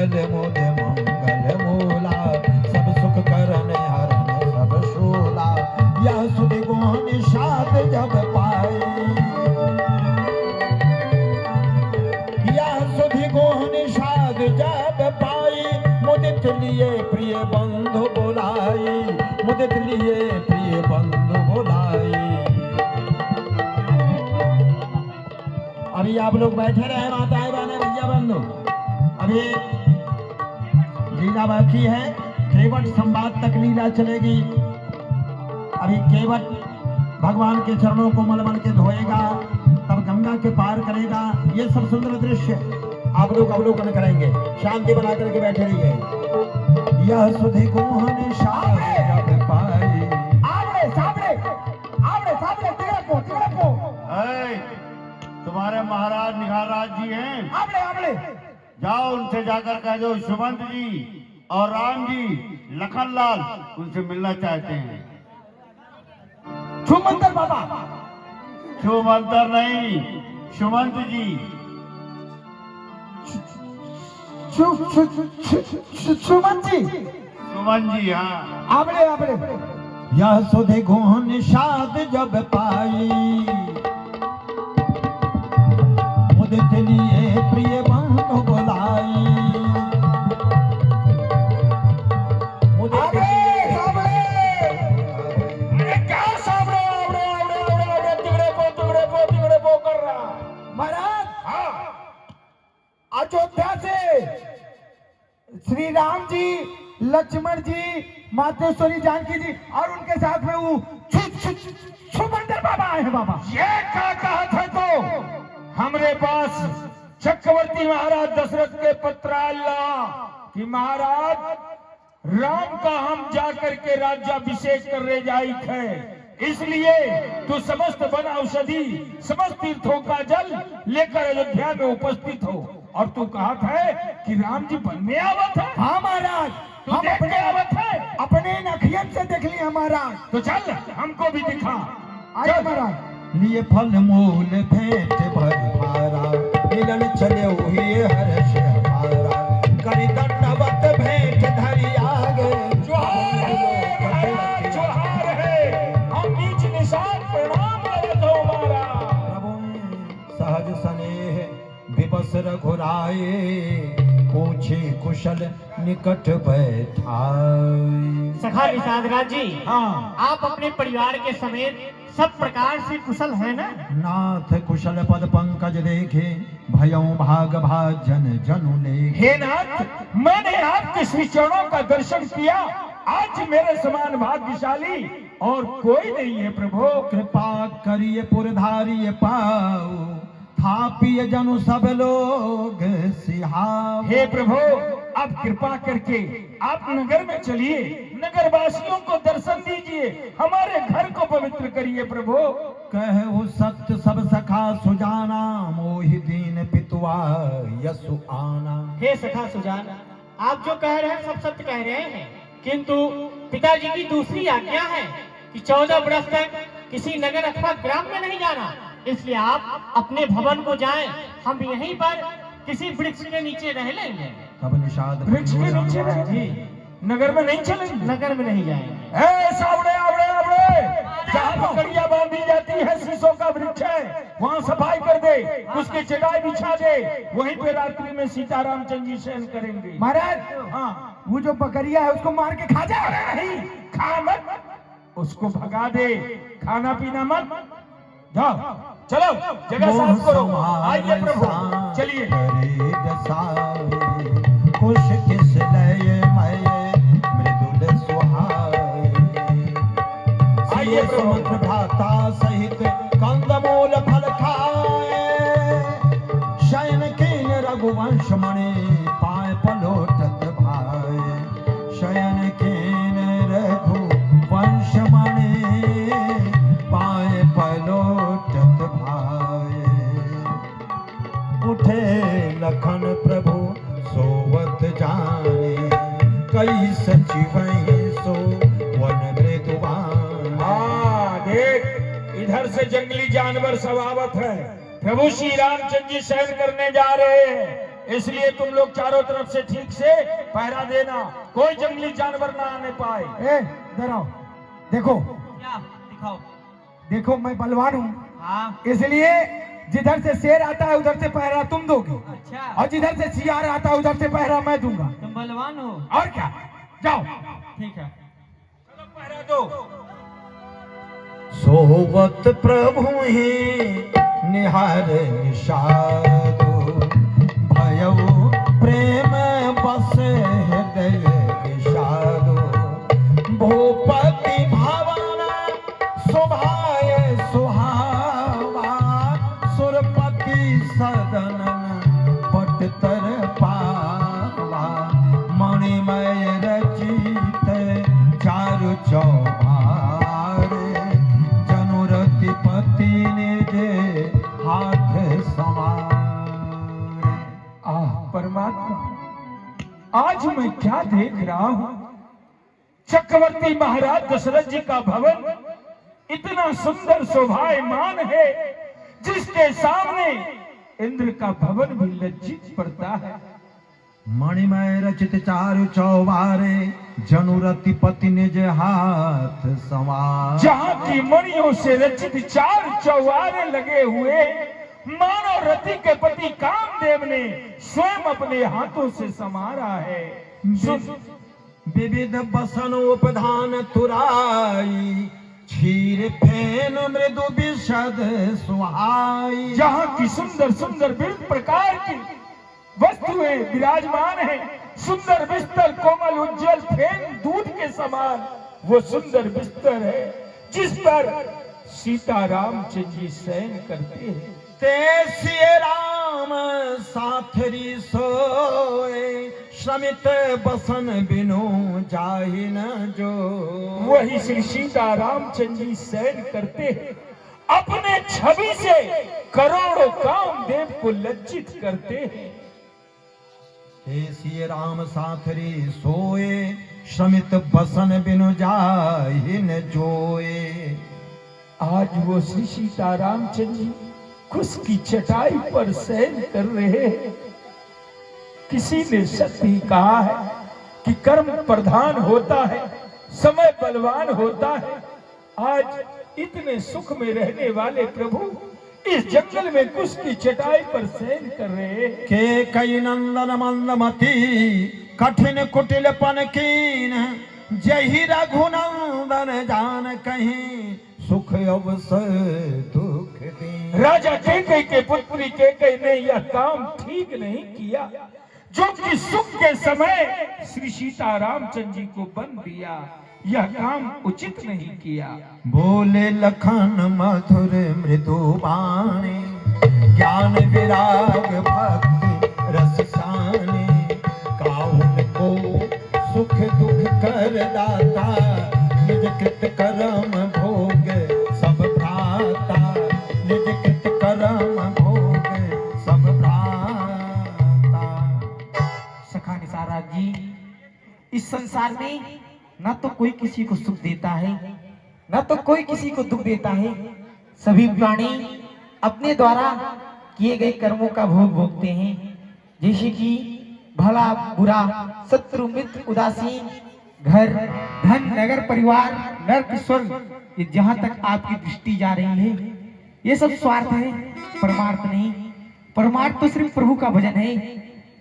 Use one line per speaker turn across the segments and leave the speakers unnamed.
सकल मुद मंगल मूला, सब सुख करन हरन सब शूला। यह सुधि गुण निषाद जब पाए, यह सुधि गुण निषाद जब पाई। मुदित लिए प्रिय बंधु बुलाई, मुदित लिए प्रिय बंधु बुलाई। अभी आप लोग बैठे रहे माताएं बहने भैया बंधु, अभी लीला बाकी है, केवट संवाद तक लीला चलेगी। अभी केवट भगवान के चरणों को मलमल के धोएगा, तब गंगा के पार करेगा। ये सब सुंदर दृश्य आप लोग अवलोकन करेंगे। शांति बना करके बैठे रहिए। यह सुधि गुण निषाद जब पाई।
आवड़े साबड़े तिगड़े को
तुम्हारे महाराज निघाराज जी हैं।
आवड़े
जाओ उनसे जाकर कह दो सुमंत जी और राम जी लखनलाल उनसे मिलना चाहते हैं।
छुमंतर बाबा,
सुमंतर नहीं, सुमंत जी।
सुमन जी,
सुमन जी, हाँ।
आवड़े
यह सुधि गुण निषाद जब पाई, मुदित लिए प्रिय बंधु बुलाई। मुदित लिए
अरे क्या साबड़े आवड़े तिगड़े को कर रहा महाराज। हाँ, अयोध्या से श्री राम जी, लक्ष्मण जी, मातेश्वरी जानकी जी और उनके साथ में वो सुमंदर बाबा आए हैं। बाबा
ये क्या कहा था तो हमरे पास चक्रवर्ती महाराज दशरथ के पत्र आया कि महाराज राम का हम जाकर के राज्याभिषेक कर रहे जाई है, इसलिए तू समस्त वन औषधि समस्त तीर्थों का जल लेकर अयोध्या में उपस्थित हो। और तू कहा था कि राम जी वन में आवत है।
हाँ महाराज,
हम अपने आवत है,
अपने नखियन से देख लिया महाराज।
तो चल हमको भी दिखा।
आइए महाराज।
लिए फल मूल भेंट भरभारा, मिलन चले हुए हर्ष हमारा। करी दंडवत भेंट धरि आगे,
जोहार है महाराज, जोहार है। हम नीच निशान प्रणाम करत हो महाराज।
प्रभु सहज स्नेह विवश रघुराए, पूछे कुशल निकट बैठाए।
सखा निषाद राज जी,
हाँ,
आप अपने परिवार के समेत सब प्रकार से कुशल है ना?
नाथ कुशल पद पंकज देखे, भयों भाग भाजन जनु लेखे।
हे नाथ, मैंने आपके श्री चरणों का दर्शन किया, आज मेरे समान भाग्यशाली और कोई नहीं है प्रभु।
कृपा करिए पुरधारिय पाऊ, थापिय जनु सब लोग सिहाऊ।
हे प्रभु, आप कृपा करके आप नगर में चलिए, नगर वासियों को दर्शन दीजिए, हमारे घर को पवित्र करिए प्रभु।
कहु सत्य सब सखा सुजाना, मोहि दीन पितुआ यसु आना।
हे सखा सुजान, आप जो कह रहे हैं सब सत्य कह रहे हैं, किंतु पिताजी की दूसरी आज्ञा है कि 14 वर्ष तक किसी नगर अथवा ग्राम में नहीं जाना, इसलिए आप अपने भवन को जाएं, हम यहीं पर किसी वृक्ष के नीचे रह लेंगे।
तब निषाद
वृक्ष के नीचे रहेंगे, नगर में नहीं चलेंगे।
नगर में नहीं जाएंगे।
ए सावड़े आवड़े आवड़े, जहाँ पकड़िया बांधी जाती है, शीशों का वृक्ष है, वहाँ सफाई कर दे, उसके चटाई बिछा दे, वहीं पे रात्रि में सीतारामचंद्र जी शयन करेंगे।
महाराज,
हाँ,
वो जो बकरिया है उसको मार के खा जा।
नहीं, खा मत, उसको भगा दे, खाना पीना मत। जाओ, चलो जगह साफ करो। आइए प्रभु, चलिए।
खुश किस लय मय मृदुल सुहाए,
आइए
समुद्र भ्राता सहित कंदमूल फल खाए। शयन कीन रघुवंश मणि पाए पलोटत भाए, शयन कीन रघुवंश मणि पाए पलोटत भाए। उठे लखन प्रभु सोवत जाने, कई सचिवहि सो वन मृदुवान।
हाँ देख, इधर से जंगली जानवर सब आवत है, प्रभु श्री रामचंद्र जी शयन करने जा रहे हैं। इसलिए तुम लोग चारों तरफ से ठीक से पहरा देना, कोई जंगली जानवर ना आने पाए।
ए डराओ, देखो
क्या दिखाओ?
देखो मैं बलवान हूँ,
हाँ
इसलिए जिधर से शेर आता है उधर से पहरा तुम दोगे,
अच्छा,
और जिधर से सियार आता है उधर से पहरा मैं दूंगा।
तुम बलवान हो?
और क्या, जाओ।
ठीक है।
चलो पहरा दो।
सोवत प्रभु ही निहार निषादो, भयउ प्रेम बस हृदय विषादो, भूपति भावना शोभाय सुहावा, सुरपति सदन पटतर पावा, मणिमय रचित चारु चौबारे, जनुरति पति निजे हाथ समारे।
परमात्मा, आज मैं क्या देख रहा हूँ? चक्रवर्ती महाराज दशरथ जी का भवन इतना सुंदर शोभायमान है, जिसके सामने इंद्र का भवन भी लज्जित पड़ता है।
मणिमय रचित चारु चौबारे, जनुरति पति निज हाथ संवारे।
जहाँ की मणियों से रचित चार चौबारे लगे हुए, मानव रति के पति कामदेव ने स्वयं अपने हाथों से संवारा है।
विविध बसन उपधान तुराई, क्षीर फेन मृदु विशद सुहाई।
जहाँ की सुंदर सुंदर विविध प्रकार की वस्तुएं विराजमान है, सुंदर बिस्तर, कोमल उज्जवल फेन दूध के समान वो सुंदर बिस्तर है, जिस पर सीता रामचंद्र जी शयन करते हैं।
ते सिय राम साथरी सोए, श्रमित बसन बिनु जाहि न जो।
वही श्री सीता रामचंद्र जी शयन करते हैं, अपने छवि से करोड़ों कामदेव को लज्जित करते हैं।
ते सिय राम साथरी सोए, श्रमित बसन बिनु जाहि न जोए।
आज वो श्री सीता रामचंद्र जी खुश की चटाई पर शयन कर रहे हैं। किसी ने सत्य ही कहा है कि कर्म प्रधान होता है, समय बलवान होता है। आज इतने सुख में रहने वाले प्रभु इस जंगल में कुश की चटाई पर शयन कर रहे हैं।
के कई नंदन मंदमती, कठिन कुटिलपन कीन, जही रघुनंदन जान कहीं, सुख अवसर दुख दीन।
राजा कैकेयी के पुत्री कैकेयी ने यह काम ठीक नहीं किया, जो कि सुख के समय श्री सीता रामचंद्र जी को बंद दिया। यह काम उचित नहीं किया।
बोले लखन मधुर मृदु बाणी, ज्ञान विराग भक्ति रस सानी, काहुन को सुख दुख कर दाता, निज कृत कर्म भोग सब भ्राता, निज कृत कर्म भोग सब भ्राता।
सखा निसाराज जी, इस संसार में न तो कोई किसी को सुख देता है, न तो कोई किसी को दुख देता है। सभी प्राणी अपने द्वारा किए गए कर्मों का भोग भोगते हैं। जैसे कि भला बुरा, शत्रु मित्र उदासीन, घर धन नगर परिवार नर्क स्वर्ग, ये जहाँ तक आपकी दृष्टि जा रही है, ये सब स्वार्थ है, परमार्थ नहीं। परमार्थ तो सिर्फ प्रभु का भजन है।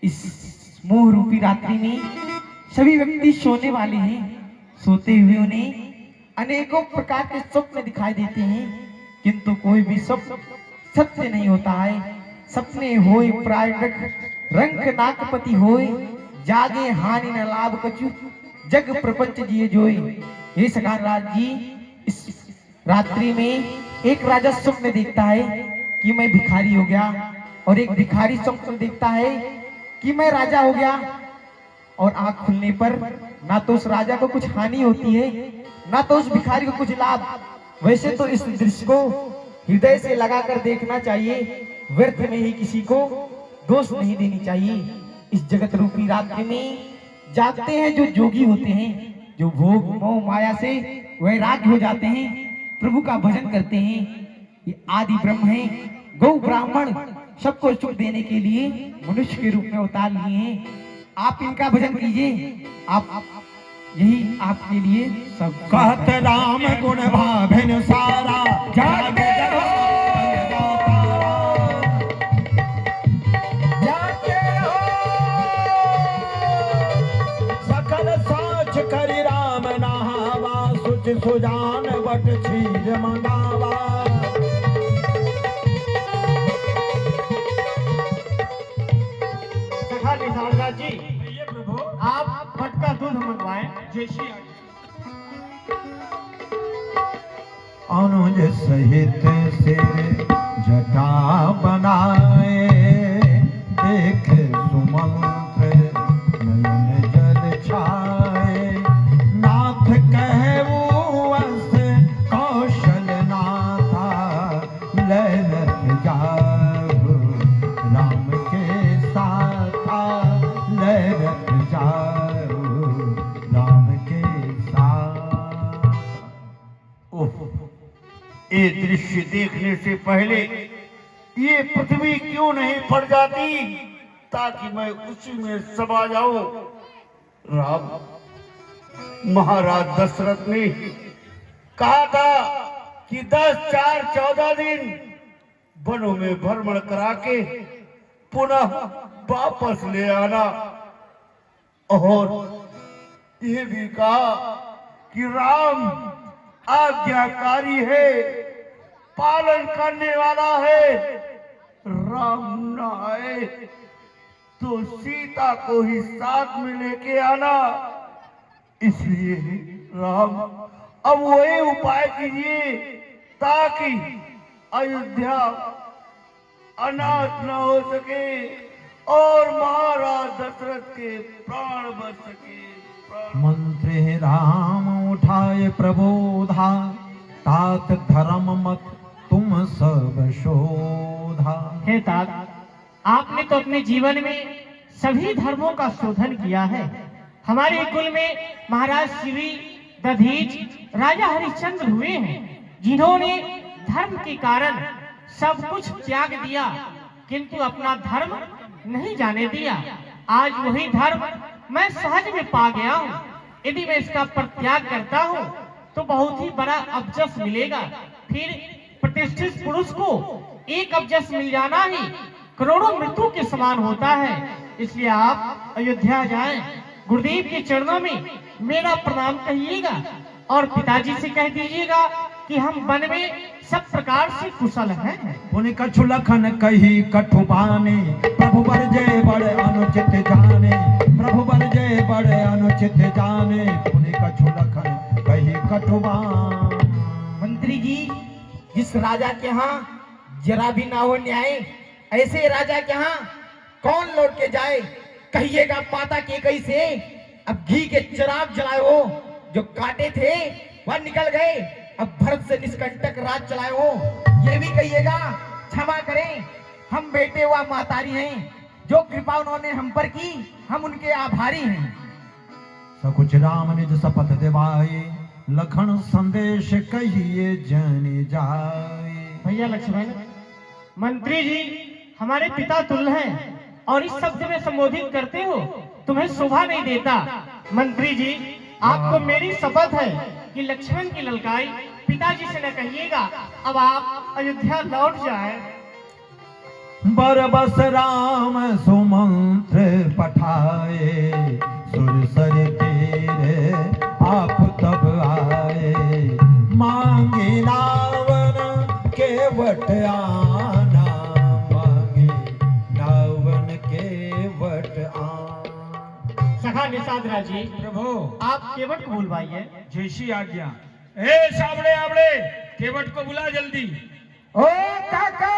इस मोह रूपी रात्रि में सभी व्यक्ति सोने वाले हैं। सोते हुए उन्हें अनेकों प्रकार के स्वप्न दिखाई देते हैं, किंतु कोई भी स्वप्न सत्य नहीं होता है। सपने होए प्राय रंग नाकपति होए, जागे हानि न लाभ कछु, जग प्रपंच जिए जोए। ये सखाराज जी, इस रात्रि में एक राजा स्वप्न देखता है कि मैं भिखारी हो गया, और एक भिखारी स्वप्न देखता है कि मैं राजा हो गया। और आंख खुलने पर ना तो उस राजा को कुछ हानि होती है, ना तो उस भिखारी को कुछ लाभ। वैसे तो इस दृश्य को हृदय से लगाकर देखना चाहिए, व्यर्थ में ही किसी को दोष नहीं देनी चाहिए। इस जगत रूपी रात्रि में जागते हैं जो जोगी होते हैं, जो भोग मोह माया से वैराग्य हो जाते हैं, प्रभु का भजन करते हैं। ये आदि ब्रह्म है, गौ ब्राह्मण
सबको सुख देने के लिए मनुष्य के रूप में उतार लिए हैं। आप इनका भजन कीजिए, आप यही आपके लिए सब।
कहत राम गुण भाभिन सारा
जागे हो, जागे हो,
सकल साच करि राम नहावा सुच सुजान बट क्षीर मंगावा।
सखा निशानदास जी, आप फटका दूध मंगवाएं।
अनुज सहित सिर जटा बनाए देख सुमंत्र नयन जल छाए। नाथ कहु अस कौशल नाथा ललत जाहु राम के साथा ललत जाहु राम के साथ।
ये दृश्य देखने से पहले ये पृथ्वी क्यों नहीं पड़ जाती ताकि मैं उसी में समा जाऊं। राम महाराज दशरथ ने कहा था कि 10, 4, 14 दिन वनों में भ्रमण करा के पुनः वापस ले आना, और ये भी कहा कि राम आज्ञाकारी है, पालन करने वाला है। राम न आए तो सीता को ही साथ में लेके आना। इसलिए राम अब वही उपाय कीजिए ताकि अयोध्या अनाथ न हो सके और महाराज दशरथ के प्राण बच सके।
मंत्री राम उठाए प्रबोधा तात धर्म मत तुम सब शोधा।
हे तात, आपने तो अपने जीवन में सभी धर्मों का शोधन किया है। हमारे कुल में महाराज श्री दधीच राजा हरिश्चंद्र हुए हैं, जिन्होंने धर्म के कारण सब कुछ त्याग दिया किंतु अपना धर्म नहीं जाने दिया। आज वही धर्म मैं सहज में पा गया हूँ। यदि मैं इसका परित्याग करता हूँ तो बहुत ही बड़ा अबजस मिलेगा। फिर प्रतिष्ठित पुरुष को एक अबजस मिल जाना ही करोड़ों मृत्यु के समान होता है। इसलिए आप अयोध्या जाएं, गुरुदेव के चरणों में मेरा प्रणाम कहिएगा और पिताजी से कह दीजिएगा कि हम वन में सब प्रकार से कुशल हैं।
पुनि कछु लखन कही कठुबानी प्रभु बर जय बड़े अनुचित जाने। प्रभु बर जय बड़े अनुचित जाने पुनि कछु लखन कही कठुबान।
मंत्री जी, जिस राजा के यहाँ जरा भी ना हो न्याय, ऐसे राजा के यहाँ कौन लौट के जाए। कहिएगा माता के कई से अब घी के चिराग जलाए हो, जो काटे थे वह निकल गए, अब भरत से निष्कंटक राज चलाए हो। ये भी कहिएगा क्षमा करें, हम बेटे व मातारी हैं, जो कृपा उन्होंने हम पर की हम उनके आभारी हैं।
सकुच राम निज शपथ दिवाए लखन संदेश कहिए जन जाए।
भैया लक्ष्मण, मंत्री जी हमारे पिता तुल्य हैं और इस शब्द में संबोधित करते हो तुम्हें शोभा नहीं देता। मंत्री जी, आपको मेरी शपथ है कि लक्ष्मण की ललकाई पिताजी से न कहिएगा। अब आप अयोध्या लौट जाएं।
बरबस राम सुमंत्र पठाए सुरसर तीरे आप तब आए। मांगे नावन के वट आना, मांगे नावन के वट आना।
सखा निषाद जी,
प्रभु
आप केवट को बुलवाइए।
जैसी आज्ञा। ए साबड़े आबड़े, केवट को बुला जल्दी।
ओ काका